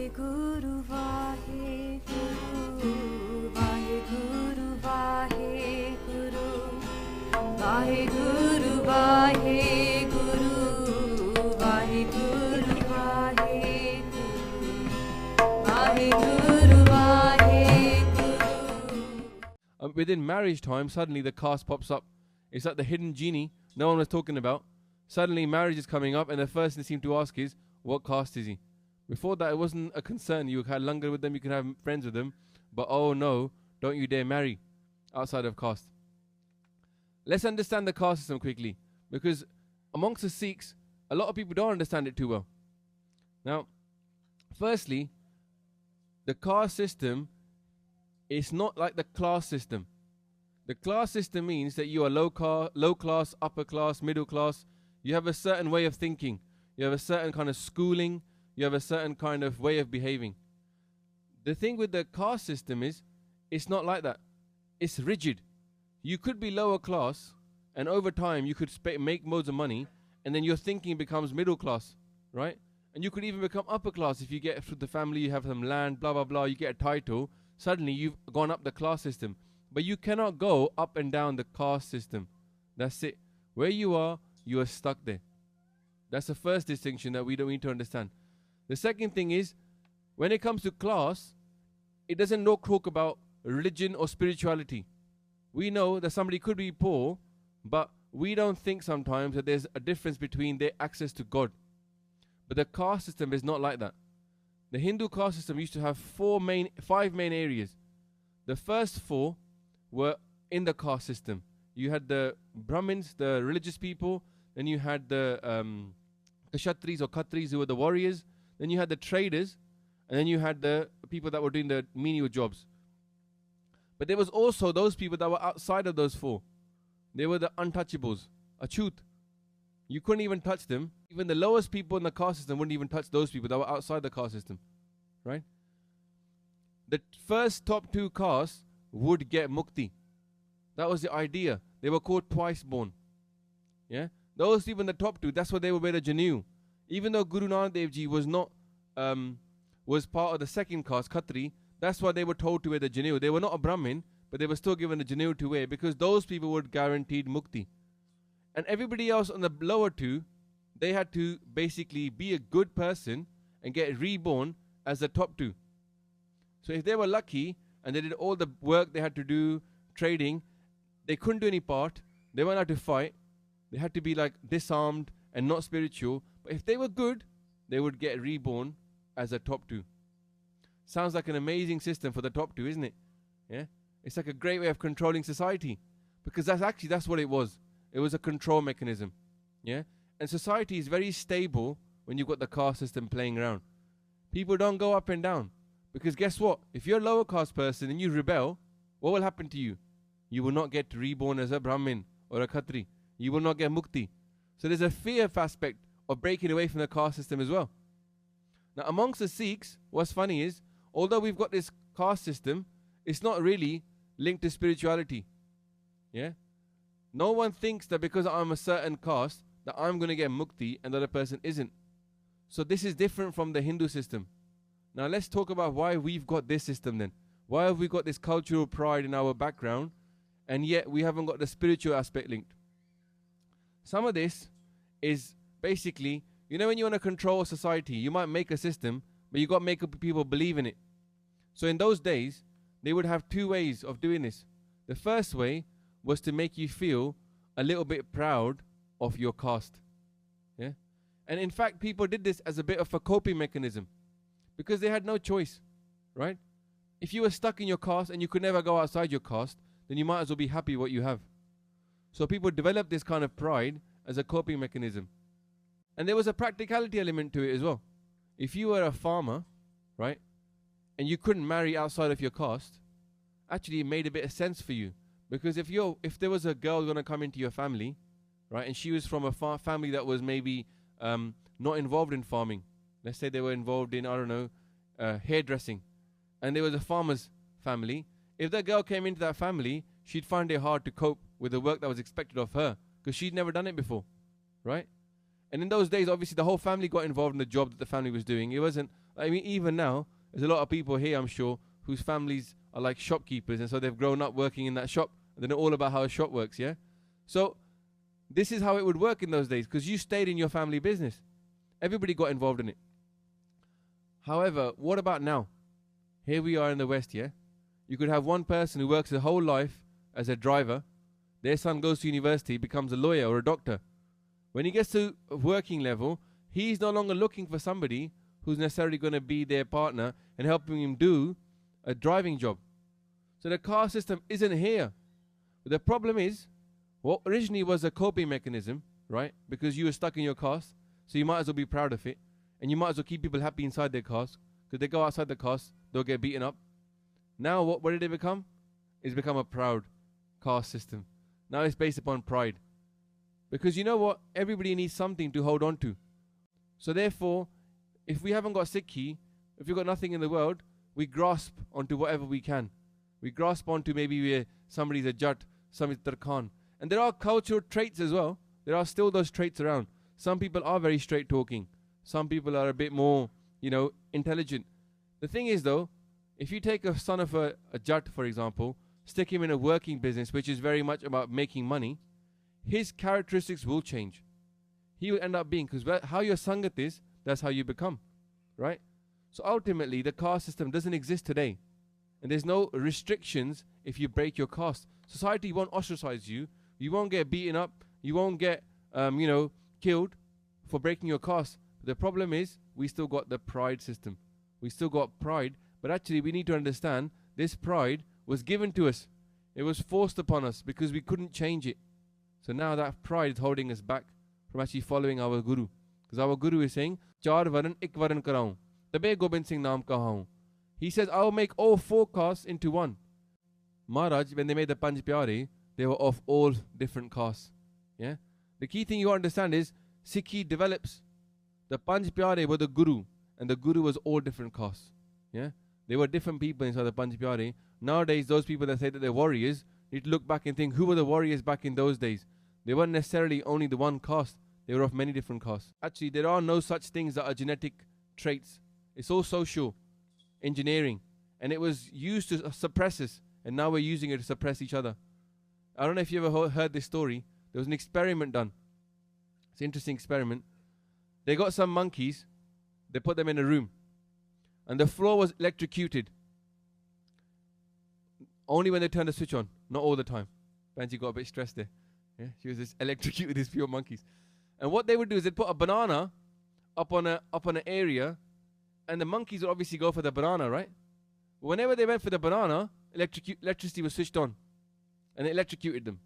Vaheguru, Vaheguru, Vaheguru, Vaheguru, Vaheguru, Vaheguru, Vaheguru, Vaheguru, Vaheguru. Within marriage time, suddenly the caste pops up. It's like the hidden genie no one was talking about. Suddenly marriage is coming up, and the first thing they seem to ask is, what caste is he? Before that, it wasn't a concern. You had langar with them, you could have friends with them. But oh no, don't you dare marry outside of caste. Let's understand the caste system quickly, because amongst the Sikhs, a lot of people don't understand it too well. Now, firstly, the caste system is not like the class system. The class system means that you are low class, upper class, middle class. You have a certain way of thinking. You have a certain kind of schooling. You have a certain kind of way of behaving. The thing with the caste system is, it's not like that. It's rigid. You could be lower class, and over time you could make loads of money, and then your thinking becomes middle class, right? And you could even become upper class if you get through the family, you have some land, blah, blah, blah, you get a title. Suddenly you've gone up the class system. But you cannot go up and down the caste system. That's it. Where you are stuck there. That's the first distinction that we don't need to understand. The second thing is, when it comes to class, it doesn't talk about religion or spirituality. We know that somebody could be poor, but we don't think sometimes that there's a difference between their access to God. But the caste system is not like that. The Hindu caste system used to have five main areas. The first four were in the caste system. You had the Brahmins, the religious people. Then you had the Kshatris or Khatris, who were the warriors. Then you had the traders. And then you had the people that were doing the menial jobs. But there was also those people that were outside of those four. They were the untouchables, achut. You couldn't even touch them. Even the lowest people in the caste system wouldn't even touch those people that were outside the caste system, right? The first top two castes would get mukti. That was the idea. They were called twice born. Yeah, those even the top two, that's what they would wear the janu. Even though Guru Nanak Dev Ji was not was part of the second caste, Khatri, that's why they were told to wear the janu. They were not a Brahmin, but they were still given the janu to wear, because those people were guaranteed mukti. And everybody else on the lower two, they had to basically be a good person and get reborn as the top two. So if they were lucky and they did all the work they had to do, trading, they couldn't do any part, they weren't allowed to fight, they had to be like disarmed and not spiritual. But if they were good, they would get reborn as a top two. Sounds like an amazing system for the top two, isn't it? Yeah, it's like a great way of controlling society, because that's what it was. It was a control mechanism. Yeah, and society is very stable when you've got the caste system playing around. People don't go up and down, because guess what? If you're a lower caste person and you rebel, what will happen to you? You will not get reborn as a Brahmin or a Khatri. You will not get mukti. So there's a fear aspect of breaking away from the caste system as well. Now amongst the Sikhs, what's funny is, although we've got this caste system, it's not really linked to spirituality. Yeah? No one thinks that because I'm a certain caste, that I'm going to get mukti and the other person isn't. So this is different from the Hindu system. Now let's talk about why we've got this system then. Why have we got this cultural pride in our background, and yet we haven't got the spiritual aspect linked? Some of this is basically, you know, when you want to control society, you might make a system, but you got to make people believe in it. So in those days, they would have two ways of doing this. The first way was to make you feel a little bit proud of your caste. Yeah? And in fact, people did this as a bit of a coping mechanism, because they had no choice, right? If you were stuck in your caste and you could never go outside your caste, then you might as well be happy what you have. So people developed this kind of pride as a coping mechanism. And there was a practicality element to it as well. If you were a farmer, right, and you couldn't marry outside of your caste, actually it made a bit of sense for you. Because if there was a girl going to come into your family, right, and she was from a family that was maybe not involved in farming. Let's say they were involved in, I don't know, hairdressing. And there was a farmer's family. If that girl came into that family, she'd find it hard to cope with the work that was expected of her, because she'd never done it before, right? And in those days, obviously, the whole family got involved in the job that the family was doing. It wasn't, I mean, even now, there's a lot of people here, I'm sure, whose families are like shopkeepers, and so they've grown up working in that shop, and they know all about how a shop works, yeah? So this is how it would work in those days, because you stayed in your family business. Everybody got involved in it. However, what about now? Here we are in the West, yeah? You could have one person who works their whole life as a driver. Their son goes to university, becomes a lawyer or a doctor. When he gets to a working level, he's no longer looking for somebody who's necessarily going to be their partner and helping him do a driving job. So the caste system isn't here. But the problem is, what originally was a coping mechanism, right? Because you were stuck in your caste, so you might as well be proud of it. And you might as well keep people happy inside their caste. Because they go outside the caste, they'll get beaten up. Now what did it become? It's become a proud caste system. Now it's based upon pride. Because you know what? Everybody needs something to hold on to. So therefore, if we haven't got Sikhi, if we've got nothing in the world, we grasp onto whatever we can. We grasp onto maybe somebody's a Jat, somebody's Tarkhan. And there are cultural traits as well. There are still those traits around. Some people are very straight talking. Some people are a bit more, intelligent. The thing is though, if you take a son of a Jat, for example, stick him in a working business, which is very much about making money, his characteristics will change. He will end up being, because how your sangat is, that's how you become, right? So ultimately, the caste system doesn't exist today. And there's no restrictions if you break your caste. Society won't ostracize you. You won't get beaten up. You won't get, killed for breaking your caste. But the problem is, we still got the pride system. We still got pride. But actually, we need to understand, this pride was given to us. It was forced upon us because we couldn't change it. So now that pride is holding us back from actually following our Guru. Because our Guru is saying, Char varan ik varan karaun. Tabe Gobind Singh naam kahaun. He says, I'll make all 4 castes into one. Maharaj, when they made the Panj Pyare, they were of all different castes. Yeah. The key thing you understand is, Sikhi develops. The Panj Pyare were the Guru, and the Guru was all different castes. Yeah. They were different people inside the Panj Pyare. Nowadays, those people that say that they're warriors need to look back and think, who were the warriors back in those days? They weren't necessarily only the one caste. They were of many different castes. Actually, there are no such things that are genetic traits. It's all social engineering. And it was used to suppress us. And now we're using it to suppress each other. I don't know if you ever heard this story. There was an experiment done. It's an interesting experiment. They got some monkeys. They put them in a room. And the floor was electrocuted. Only when they turned the switch on. Not all the time. Banji got a bit stressed there. Yeah, she was just electrocuted these pure monkeys. And what they would do is they'd put a banana up on an area, and the monkeys would obviously go for the banana, right? Whenever they went for the banana, electricity was switched on, and it electrocuted them.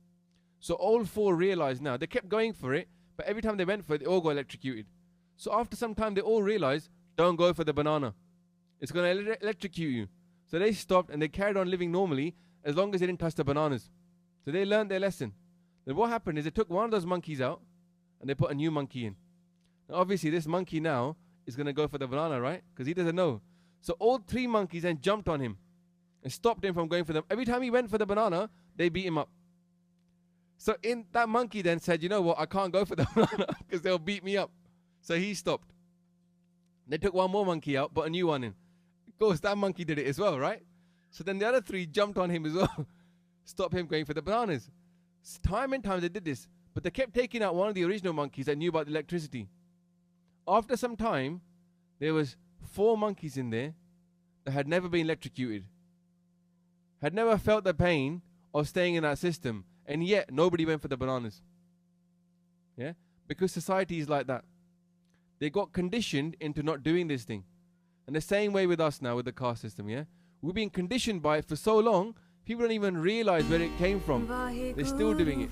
So all 4 realized now, they kept going for it, but every time they went for it, they all got electrocuted. So after some time, they all realized, don't go for the banana. It's going to electrocute you. So they stopped, and they carried on living normally, as long as they didn't touch the bananas. So they learned their lesson. Then what happened is they took one of those monkeys out, and they put a new monkey in. Now obviously this monkey now is going to go for the banana, right? Because he doesn't know. So all 3 monkeys then jumped on him and stopped him from going for them. Every time he went for the banana, they beat him up. So that monkey then said, you know what, I can't go for the banana because they'll beat me up. So he stopped. They took one more monkey out, put a new one in. Of course, that monkey did it as well, right? So then the other 3 jumped on him as well. Stop him going for the bananas. Time and time they did this. But they kept taking out one of the original monkeys that knew about the electricity. After some time, there was 4 monkeys in there that had never been electrocuted. Had never felt the pain of staying in that system. And yet, nobody went for the bananas. Yeah? Because society is like that. They got conditioned into not doing this thing. And the same way with us now, with the caste system, yeah? We've been conditioned by it for so long, people don't even realize where it came from. They're still doing it.